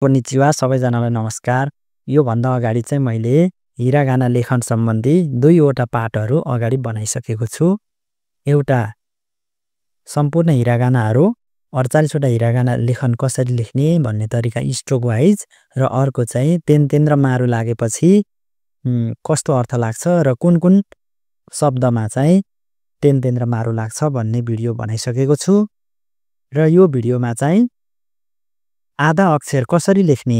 Konnichiwa सबैजनालाई नमस्कार। यो भन्दा अगाडि चाहिँ मैले हिरागाना लेखन सम्बन्धी 2 वटा पाठहरू अगाडि बनाइसकेको छु। एउटा सम्पूर्ण हिरागानाहरू 48 वटा हिरागाना लेखन कसरी लेख्ने भन्ने तरिका स्ट्रोक वाइज र अर्को चाहिँ तेन र मारु लागेपछि कस्तो अर्थ लाग्छ र कुन शब्दमा चाहिँ तेन र मारु लाग्छ भन्ने भिडियो बनाइसकेको छु। र यो भिडियोमा चाहिँ आधा अक्षर कसरी लेख्ने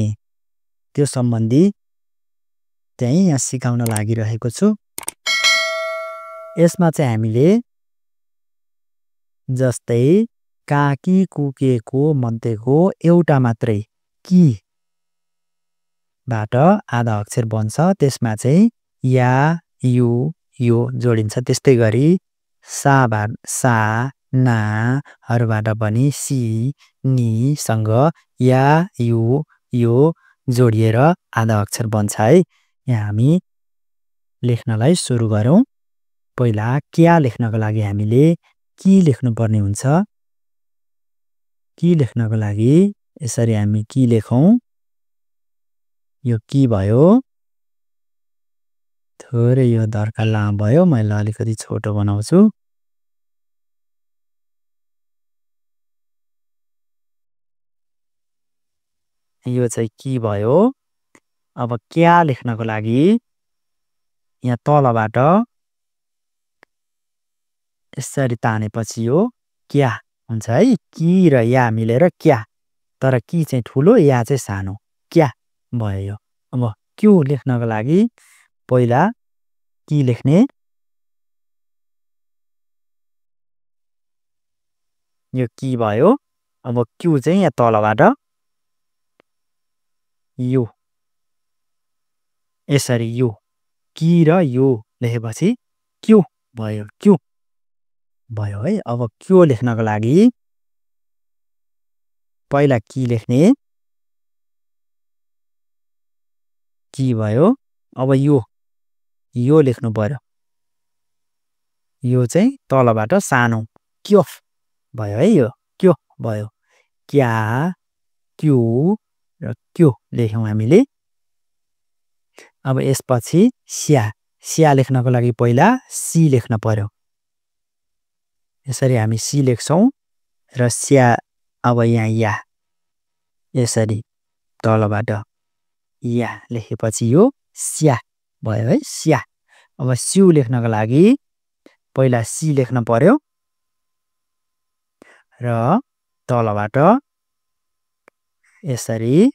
त्यो सम्बन्धी चाहिँ यहाँ सिकाउन लागिरहेको छु। यसमा चाहिँ हामीले जस्तै काकी कुकेको मध्येको एउटा मात्रै कि बाट आधा अक्षर बन्छ। त्यसमा चाहिँ या यु यो जोडिन्छ। त्यस्तै गरी सा ना हरूबाट पनि सी नी सँग या यु यो जोडिएर आधा अक्षर बन्छ है। यहाँ हामी लेख्नलाई सुरु गरौँ। पहिला क्या लेख्नको लागि हामीले कि लेख्नुपर्ने हुन्छ। कि लेख्नको लागि यसरी हामी कि लेखौँ। यो कि भयो। थोरै यो दर्का लामो भयो। मैले अलिकति छोटो बनाउँछु। यो चाहिँ कि भयो। अब क्या लेख्नको लागि यहाँ तलबाट यसरी तानेपछि यो क्या हुन्छ है। कि र या मिलेर क्या। तर कि चाहिँ ठुलो या चाहिँ सानो क्या भयो यो। अब क्यु लेख्नको लागि पहिला कि लेख्ने। यो कि भयो। अब क्यु चाहिँ यहाँ तलबाट यो यसरी यो कि र यो लेखेपछि क्यु भयो। क्यु भयो है। अब क्यु लेख्नको लागि पहिला कि लेख्ने। कि भयो। अब यो लेख्नु पर्यो। यो चाहिँ तलबाट सानो क्यो भयो है। यो क्यो भयो। क्या क्यु र क्यो लेख्यौँ हामीले। अब यसपछि स्या लेख्नको लागि पहिला सी लेख्न पर्यो। यसरी हामी सी लेख्छौँ र स्या अब यहाँ या यसरी तलबाट या लेखेपछि यो स्या भयो है। स्या। अब स्यु लेख्नको लागि पहिला सी लेख्न पर्यो र तलबाट यसरी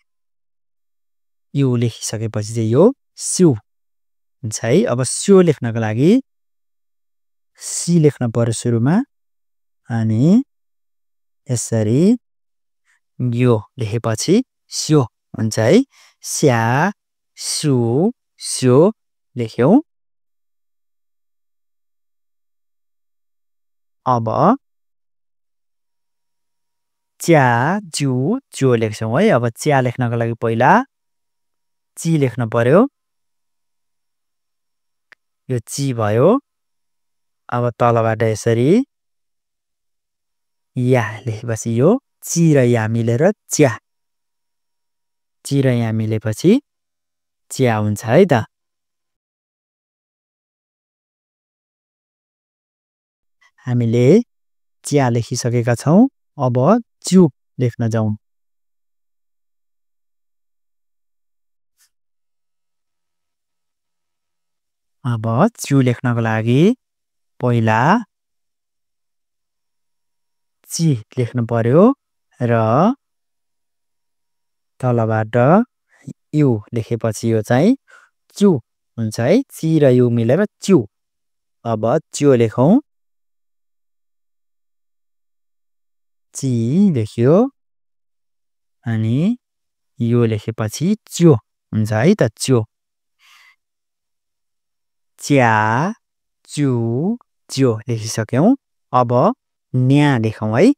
यु लेखिसकेपछि चाहिँ यो स्यु हुन्छ है। अब स्यु लेख्नको लागि सी लेख्न पर्यो सुरुमा अनि यसरी यो लेखेपछि स्यो हुन्छ है। स्या सु स्यो लेख्यौँ। अब च्या जु जो लेख्छौँ है। अब च्या लेख्नको लागि पहिला ची लेख्न पर्यो। यो ची भयो। अब तलबाट यसरी या लेखेपछि यो ची र या मिलेर च्या। ची र या मिलेपछि च्या हुन्छ है त। हामीले च्या लेखिसकेका छौँ। अब च्यु लेख्न जाउँ। अब च्यु लेख्नको लागि पहिला ची लेख्नु पर्यो र तलबाट यु लेखेपछि यो चाहिँ च्यु हुन्छ है। ची र यु मिलेर च्यु। अब च्यो लेखौँ। ची लेख्यो अनि यो लेखेपछि च्यो हुन्छ है त। च्यो। च्या च्यु च्यो लेखिसक्यौँ। अब न्या लेखौँ है।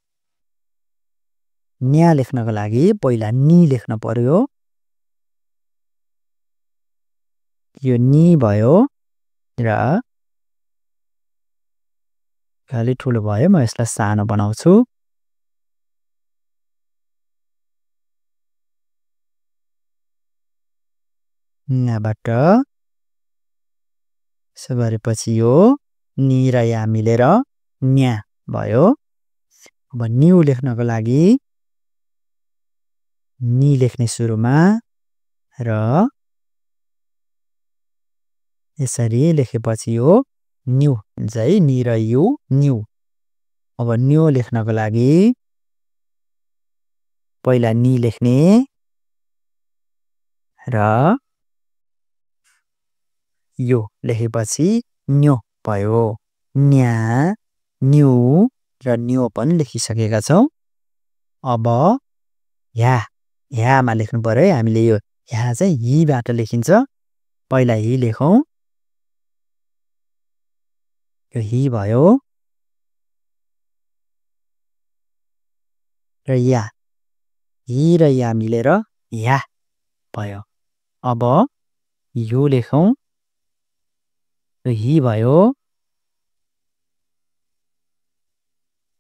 न्या लेख्नको लागि पहिला नि लेख्न पर्यो। यो नि भयो र अलि ठुलो भयो। म यसलाई सानो बनाउँछु। यहाँबाट यसो गरेपछि यो नि र या मिलेर न्या भयो। अब न्यु लेख्नको लागि नि लेख्ने सुरुमा र यसरी लेखेपछि यो न्यु हुन्छ है। नि र यु न्यु। अब न्यु लेख्नको लागि पहिला नि लेख्ने र यो लेखेपछि न्यो भयो। न्या न्यु र न्यो पनि लेखिसकेका छौँ। अब यामा लेख्नु पर्यो है। हामीले यो यहाँ चाहिँ हिबाट लेखिन्छ। पहिला हि लेखौँ। यो हि भयो र या। हि र या मिलेर या भयो। अब यो लेखौँ। यो हि भयो।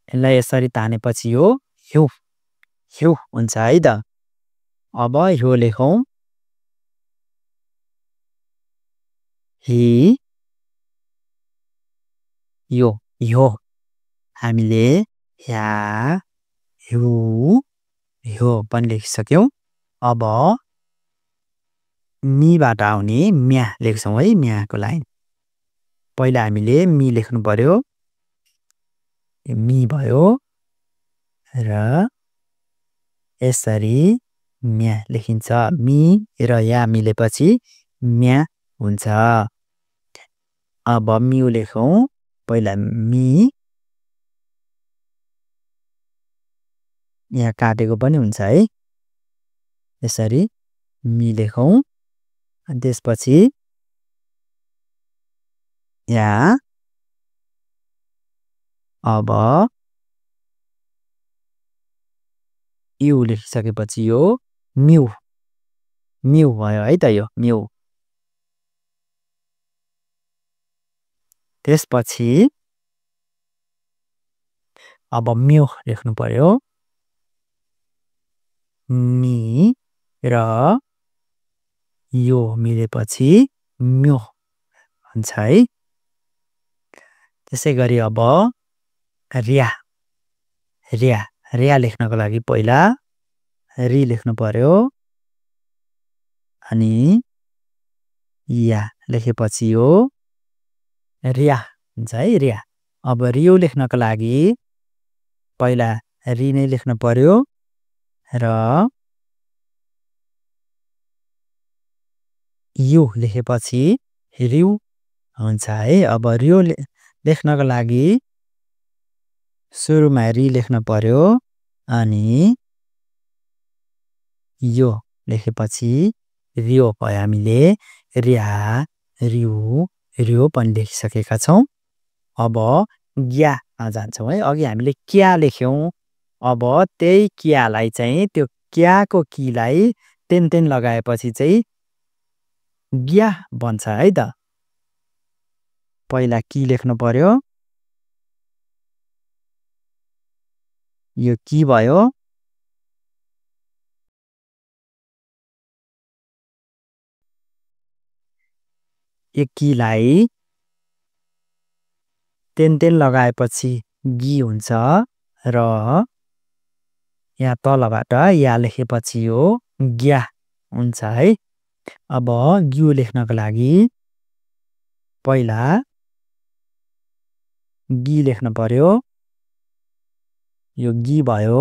यसलाई यसरी तानेपछि यो ह्यु ह्यु हुन्छ है त। अब यो लेखौँ। हि यो यो हामीले या ह्यु ह्यो पनि लेखिसक्यौँ। अब मिबाट आउने म्या लेख्छौँ है। म्याको लाइन पहिला हामीले मि लेख्नु पर्यो। मि भयो र यसरी म्या लेखिन्छ। मि र या मिलेपछि म्या हुन्छ। अब म्यु लेखौँ। पहिला मि यहाँ काटेको पनि हुन्छ है। यसरी मि लेखौँ। अनि त्यसपछि यहाँ अब यु लेखिसकेपछि यो म्यु म्यु भयो है त। यो म्यु। त्यसपछि अब म्यु लेख्नु पर्यो। मि र यो मिलेपछि म्यो हुन्छ है। त्यसै गरी अब र्या र्या र्या लेख्नको लागि पहिला रि लेख्नु पर्यो। अनि या लेखेपछि यो र्या हुन्छ है। र्या। अब रिउ लेख्नको लागि पहिला रि नै लेख्नु पर्यो र यु लेखेपछि रिउ हुन्छ है। अब रिउ लेख्नको लागि सुरुमा रि लेख्नु पर्यो। अनि यो लेखेपछि रियो भयो। हामीले र्या रिउ रियो पनि लेखिसकेका छौँ। अब ग्यामा जान्छौँ है। अघि हामीले क्या लेख्यौँ। अब त्यही क्यालाई चाहिँ त्यो क्याको किलाई तेन लगाएपछि चाहिँ ग्या बन्छ है त। पहिला कि लेख्नु पर्यो। यो कि भयो। यो किलाई तेन लगाएपछि गि हुन्छ र यहाँ तलबाट या लेखेपछि यो ग्या हुन्छ है। अब ग्यु लेख्नको लागि पहिला गि लेख्नु पर्यो। यो गि भयो।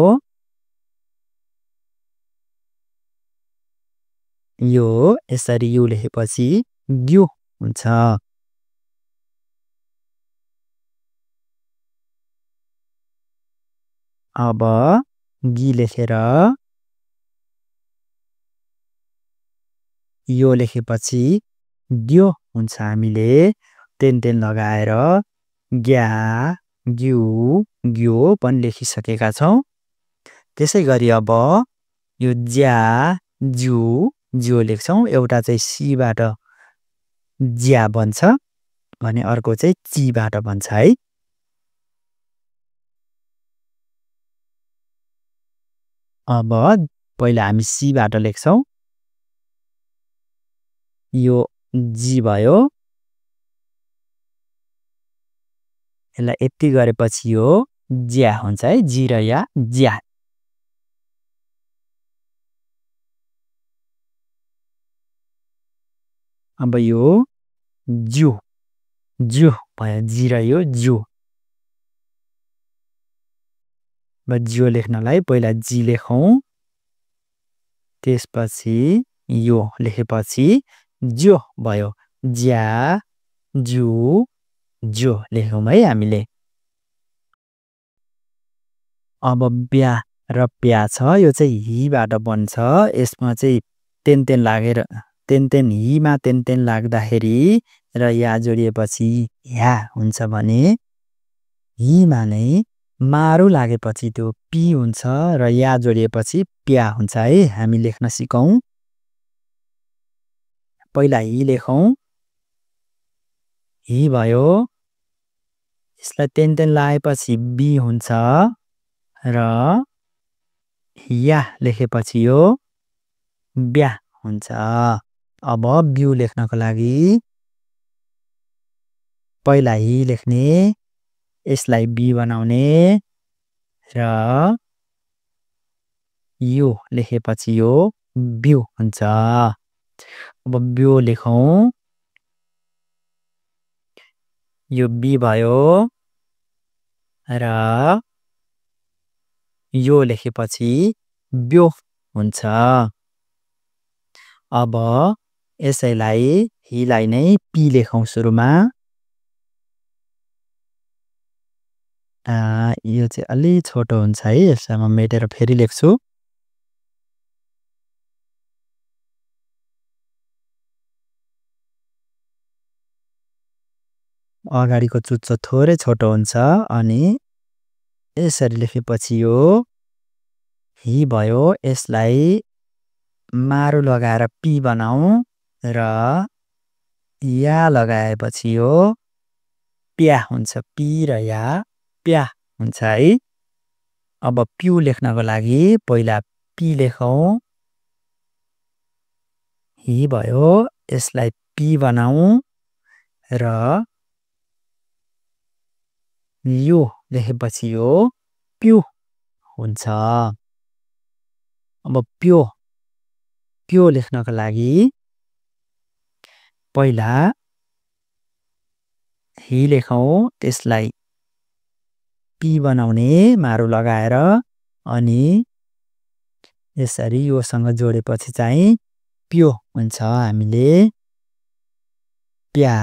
यो यसरी यु लेखेपछि ग्यु हुन्छ। अब गि लेखेर यो लेखेपछि ग्यो हुन्छ। हामीले तेन लगाएर ग्या ग्यु ग्यो पनि लेखिसकेका छौँ। त्यसै गरी अब यो ज्या ज्यु ज्यो लेख्छौँ। एउटा चाहिँ सीबाट ज्या बन्छ भने अर्को चाहिँ चीबाट बन्छ है। अब पहिला हामी सीबाट लेख्छौँ। यो जी भयो। यसलाई यति गरेपछि यो ज्या हुन्छ है, जी र या ज्या। अब यो जु जु भयो, जी र यो जु। अब ज्यो लेख्नलाई पहिला जी लेखौँ, त्यसपछि यो लेखेपछि ज्यो भयो, ज्या जु ज्यो लेखौँ है हामीले। अब ब्या र प्या छ, यो चाहिँ हिबाट बन्छ। यसमा चाहिँ तेन लागेर तेन हिमा तेन लाग्दाखेरि र या जोडिएपछि ह्या हुन्छ भने हिमा नै मारु लागेपछि त्यो पी हुन्छ र या जोडिएपछि प्या हुन्छ है। हामी लेख्न सिकौँ। पहिला हि लेखौँ, हि भयो, यसलाई तेन लागेपछि बी हुन्छ र या लेखेपछि यो ब्या हुन्छ। अब बिउ लेख्नको लागि पहिला हि लेख्ने, यसलाई बी बनाउने र यो लेखेपछि यो बिउ हुन्छ। अब बिउ लेखौँ, यो बी भयो र यो लेखेपछि ब्यो हुन्छ। अब यसैलाई हिलाई नै पी लेखौँ सुरुमा। यो चाहिँ अलि छोटो हुन्छ है, यसलाई म मेटेर फेरि लेख्छु। अगाडिको चुच्चो थोरै छोटो हुन्छ अनि यसरी लेखेपछि यो हि भयो, यसलाई मारु लगाएर पी बनाऊ र या लगाएपछि यो प्या हुन्छ, पी र या प्या हुन्छ है। अब पिउ लेख्नको लागि पहिला पी लेखौँ, हि भयो, यसलाई पी बनाऊ र यो लेखेपछि यो पिउ हुन्छ। अब प्यो लेख्नको लागि पहिला हि लेखौँ, त्यसलाई पी बनाउने मारु लगाएर अनि यसरी योसँग जोडेपछि चाहिँ प्यो हुन्छ। हामीले प्या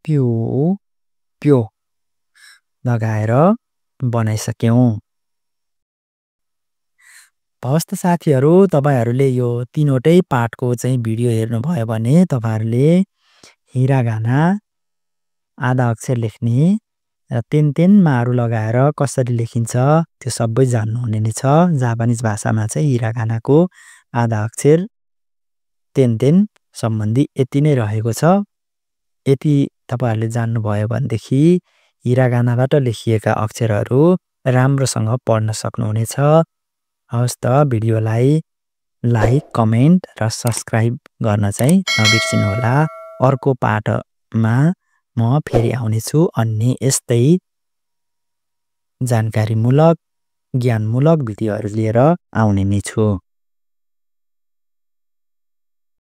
प्यो प्यो लगाएर बनाइसक्यौँ। हवस् त साथीहरू, तपाईहरूले यो तीनवटै पाठको चाहिँ भिडियो हेर्नुभयो भने तपाईहरूले हिरागाना, आधा अक्षर लेख्ने र तेन मारु लगाएर कसरी लेखिन्छ त्यो सबै जान्नुहुने नै छ। जापानिज भाषामा चाहिँ हिरागानाको आधा अक्षर तेन सम्बन्धी यति नै रहेको छ। यति तपाईहरूले जान्नुभयो भनेदेखि हिरागानाबाट लेखिएका अक्षरहरू राम्रोसँग पढ्न सक्नुहुनेछ। हवस् त, भिडियोलाई लाइक, कमेन्ट र सब्स्क्राइब गर्न चाहिँ नबिर्सिनुहोला। अर्को पाठमा म फेरि आउनेछु अन्य यस्तै जानकारीमूलक, ज्ञानमूलक भिडियोहरू लिएर आउने नै छु।